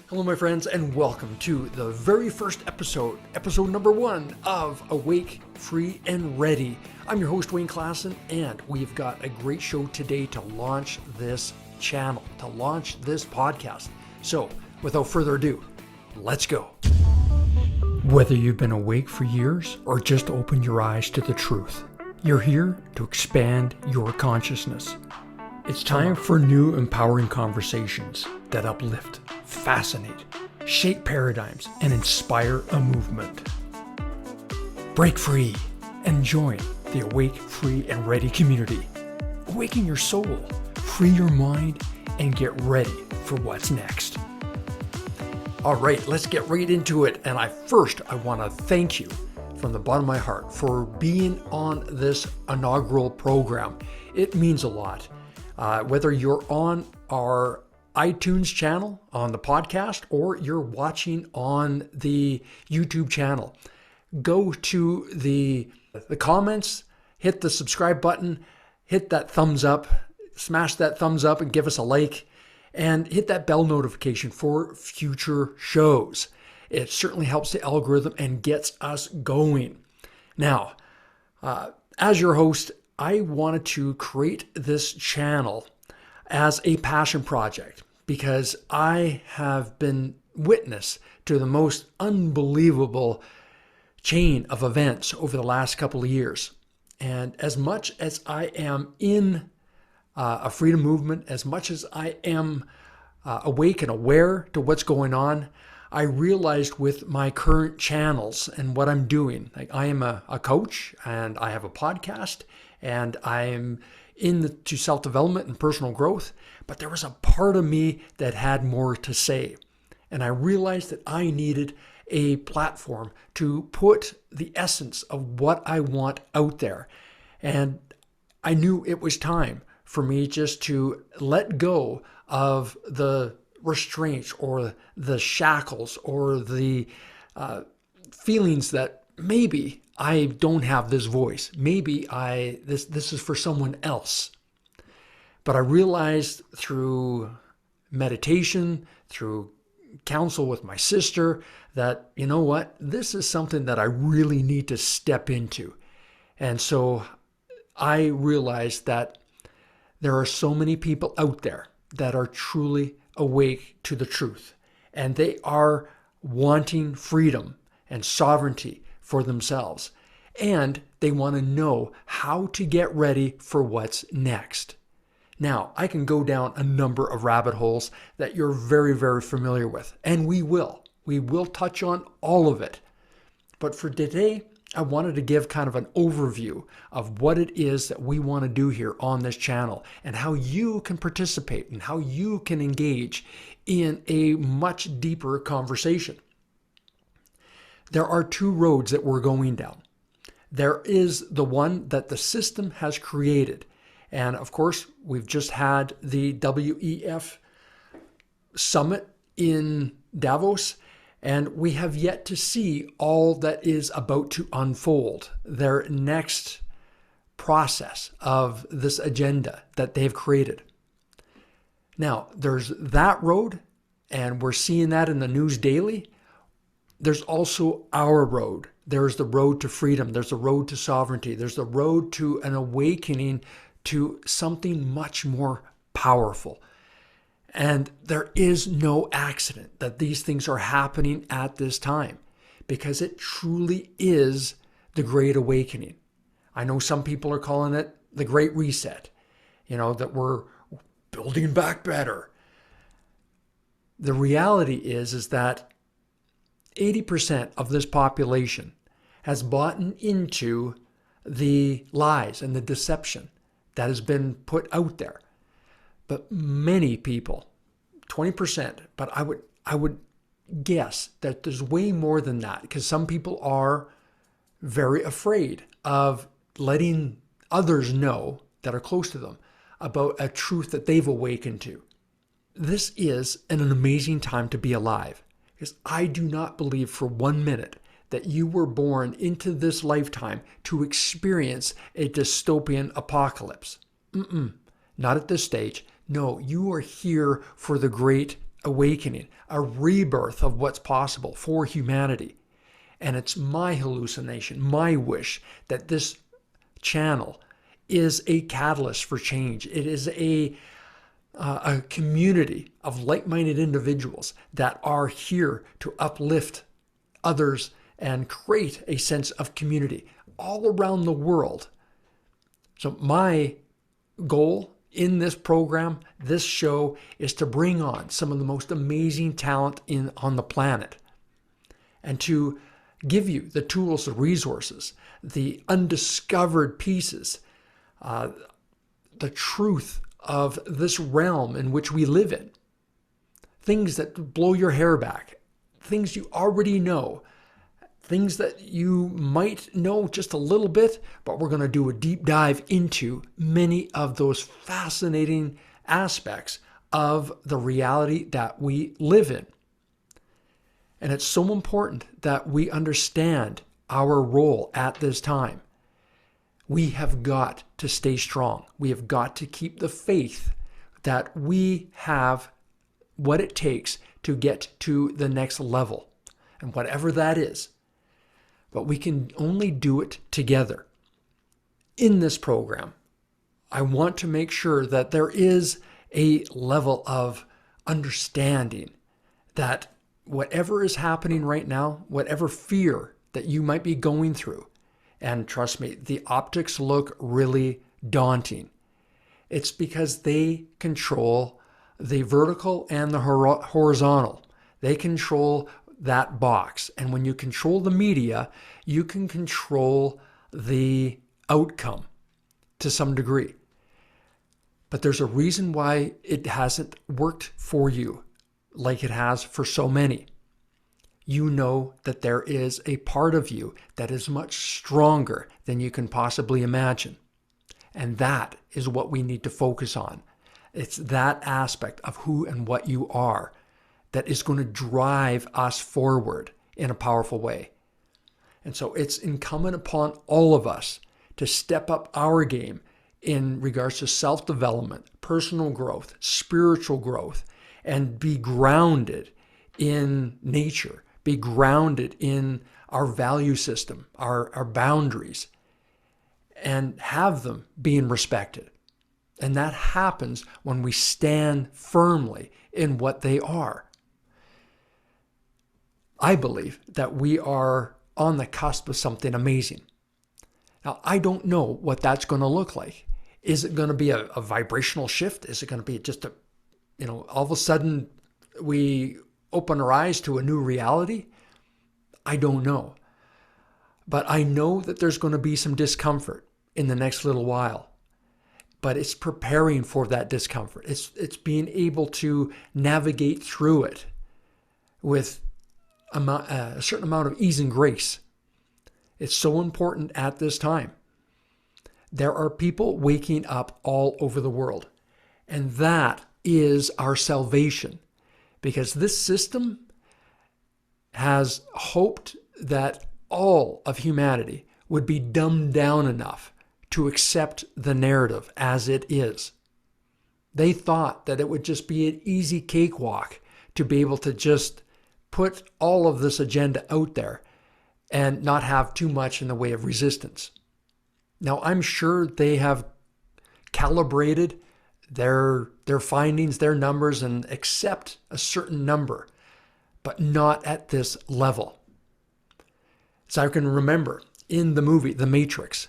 Hello, my friends, and welcome to the very first episode number 1 of Awake, Free, and Ready. I'm your host, Wayne Klassen, and we've got a great show today to launch this channel, to launch this podcast. So, without further ado, let's go. Whether you've been awake for years or just opened your eyes to the truth, you're here to expand your consciousness. It's time for new empowering conversations that uplift, fascinate, shape paradigms, and inspire a movement. Break free and join the Awake, Free, and Ready community. Awaken your soul, free your mind, and get ready for what's next. All right, let's get right into it. And I want to thank you from the bottom of my heart for being on this inaugural program. It means a lot. Whether you're on our iTunes channel, on the podcast, or you're watching on the YouTube channel, go to the comments, hit the subscribe button, hit that thumbs up, smash that thumbs up and give us a like, and hit that bell notification for future shows. It certainly helps the algorithm and gets us going. Now, as your host, I wanted to create this channel as a passion project because I have been witness to the most unbelievable chain of events over the last couple of years. And as much as I am in a freedom movement, as much as I am awake and aware to what's going on, I realized with my current channels and what I'm doing, like I am a coach and I have a podcast and I'm into self-development and personal growth, but there was a part of me that had more to say. And I realized that I needed a platform to put the essence of what I want out there. And I knew it was time for me just to let go of the restraints or the shackles or the feelings that maybe I don't have this voice. Maybe this is for someone else. But I realized through meditation, through counsel with my sister, that, you know what, this is something that I really need to step into. And so I realized that there are so many people out there that are truly awake to the truth, and they are wanting freedom and sovereignty for themselves, and they want to know how to get ready for what's next. Now, I can go down a number of rabbit holes that you're very, very familiar with, and we will touch on all of it. But for today, I wanted to give kind of an overview of what it is that we want to do here on this channel and how you can participate and how you can engage in a much deeper conversation. There are two roads that we're going down. There is the one that the system has created. And of course, we've just had the WEF summit in Davos, and we have yet to see all that is about to unfold, their next process of this agenda that they've created. Now, there's that road, and we're seeing that in the news daily. There's also our road. There's the road to freedom. There's the road to sovereignty. There's the road to an awakening to something much more powerful. And there is no accident that these things are happening at this time, because it truly is the Great Awakening. I know some people are calling it the Great Reset, that we're building back better. The reality is that 80% of this population has bought into the lies and the deception that has been put out there. But many people, 20%, but I would guess that there's way more than that, because some people are very afraid of letting others know that are close to them about a truth that they've awakened to. This is an amazing time to be alive, because I do not believe for 1 minute that you were born into this lifetime to experience a dystopian apocalypse. Not at this stage. No, you are here for the great awakening, a rebirth of what's possible for humanity. And it's my hallucination, my wish that this channel is a catalyst for change. It is a community of like-minded individuals that are here to uplift others and create a sense of community all around the world. So my goal in this program, this show, is to bring on some of the most amazing talent on the planet and to give you the tools, the resources, the undiscovered pieces, the truth of this realm in which we live in. Things that blow your hair back, things you already know, things that you might know just a little bit, but we're going to do a deep dive into many of those fascinating aspects of the reality that we live in. And it's so important that we understand our role at this time. We have got to stay strong. We have got to keep the faith that we have what it takes to get to the next level, and whatever that is. But we can only do it together. In this program, I want to make sure that there is a level of understanding that whatever is happening right now, whatever fear that you might be going through, and trust me, the optics look really daunting. It's because they control the vertical and the horizontal. They control that box. And when you control the media, you can control the outcome to some degree. But there's a reason why it hasn't worked for you like it has for so many. You know that there is a part of you that is much stronger than you can possibly imagine. And that is what we need to focus on. It's that aspect of who and what you are that is going to drive us forward in a powerful way. And so it's incumbent upon all of us to step up our game in regards to self-development, personal growth, spiritual growth, and be grounded in nature, be grounded in our value system, our boundaries, and have them being respected. And that happens when we stand firmly in what they are. I believe that we are on the cusp of something amazing. Now, I don't know what that's going to look like. Is it going to be a vibrational shift? Is it going to be just all of a sudden we open our eyes to a new reality? I don't know. But I know that there's going to be some discomfort in the next little while. But it's preparing for that discomfort. It's being able to navigate through it with a certain amount of ease and grace. It's so important at this time. There are people waking up all over the world. And that is our salvation. Because this system has hoped that all of humanity would be dumbed down enough to accept the narrative as it is. They thought that it would just be an easy cakewalk to be able to just put all of this agenda out there and not have too much in the way of resistance. Now, I'm sure they have calibrated their findings, their numbers, and accept a certain number, but not at this level. So I can remember in the movie, The Matrix,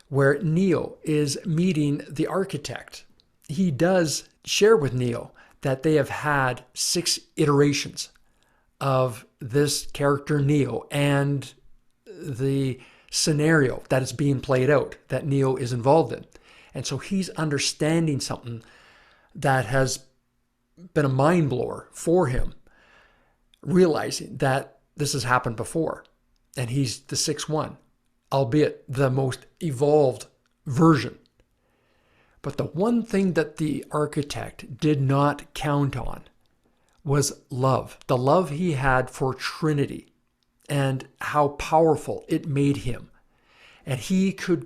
where Neo is meeting the architect. He does share with Neo that they have had 6 iterations of this character Neo and the scenario that is being played out that Neo is involved in. And so he's understanding something that has been a mind blower for him, realizing that this has happened before. And he's the 6th one, albeit the most evolved version. But the one thing that the architect did not count on was love. The love he had for Trinity and how powerful it made him. and he could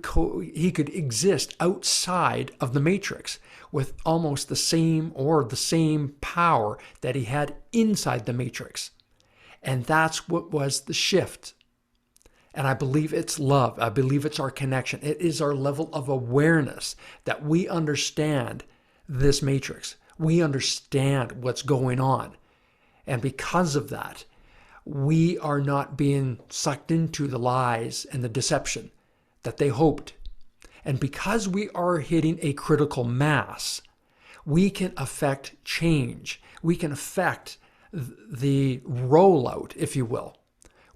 exist outside of the matrix with almost the same power that he had inside the matrix. And that's what was the shift. And I believe it's love. I believe it's our connection. It is our level of awareness that we understand this matrix. We understand what's going on. And because of that, we are not being sucked into the lies and the deception that they hoped. And because we are hitting a critical mass, we can affect change. We can affect the rollout, if you will.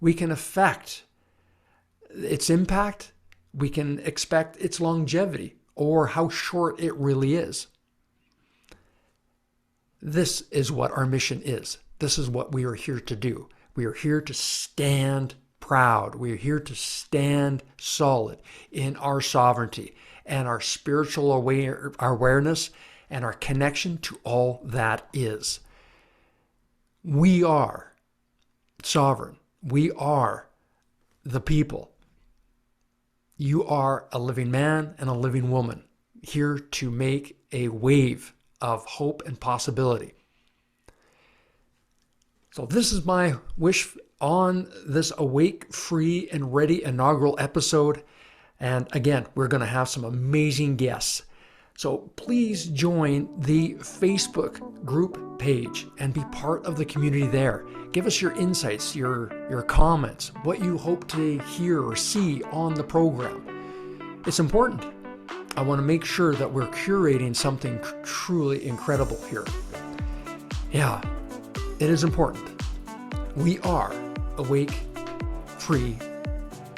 We can affect its impact. We can expect its longevity or how short it really is. This is what our mission is. This is what we are here to do. We are here to stand proud. We are here to stand solid in our sovereignty and our spiritual awareness and our connection to all that is. We are sovereign. We are the people. You are a living man and a living woman here to make a wave of hope and possibility. So this is my wish on this Awake, Free, and Ready inaugural episode. And again, we're going to have some amazing guests. So please join the Facebook group page and be part of the community there. Give us your insights, your comments, what you hope to hear or see on the program. It's important. I want to make sure that we're curating something truly incredible here. Yeah, it is important. We are awake, free,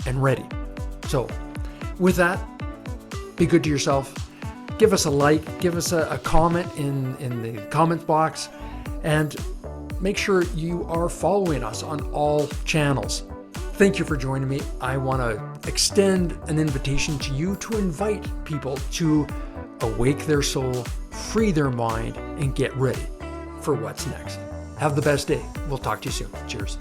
and ready. So with that, be good to yourself. Give us a like, give us a comment in the comments box, and make sure you are following us on all channels. Thank you for joining me. I want to extend an invitation to you to invite people to awake their soul, free their mind, and get ready for what's next. Have the best day. We'll talk to you soon. Cheers.